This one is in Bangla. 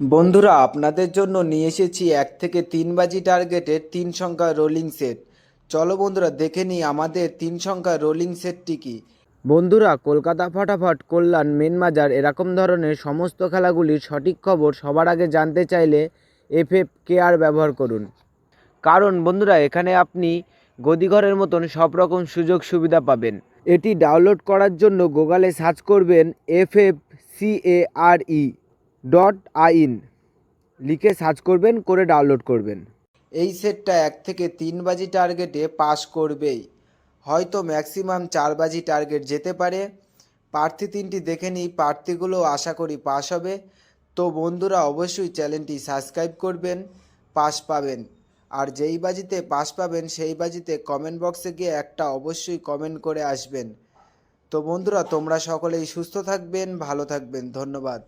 বন্ধুরা আপনাদের জন্য নিয়ে এসেছি 1 থেকে 3 বাজি টার্গেটের 3 সংখ্যা রোলিং সেট। চলো বন্ধুরা দেখে নিই আমাদের 3 সংখ্যা রোলিং সেটটি কি। বন্ধুরা কলকাতা ফটাফট, কল্যাণ, মেন বাজার এরকম ধরনের সমস্ত খেলাগুলির সঠিক খবর সবার আগে জানতে চাইলে FFKR ব্যবহার করুন। কারণ বন্ধুরা এখানে আপনি গদিঘরের মতন সব রকম সুযোগ সুবিধা পাবেন। এটি ডাউনলোড করার জন্য গুগলে সার্চ করবেন FFCARE.in লিখে সার্চ করবেন, করে ডাউনলোড করবেন। এই সেটটা 1 থেকে 3 বাজি টার্গেটে পাস করবেই, হয়তো ম্যাক্সিমাম 4 বাজি টার্গেট যেতে পারে। প্রার্থী 3টি দেখে নিই, প্রার্থীগুলো আশা করি পাস হবে। তো বন্ধুরা অবশ্যই চ্যানেলটি সাবস্ক্রাইব করবেন, পাস পাবেন। আর যেই বাজিতে পাস পাবেন সেই বাজিতে কমেন্ট বক্সে গিয়ে একটা অবশ্যই কমেন্ট করে আসবেন। তো বন্ধুরা তোমরা সকলেই সুস্থ থাকবেন, ভালো থাকবেন, ধন্যবাদ।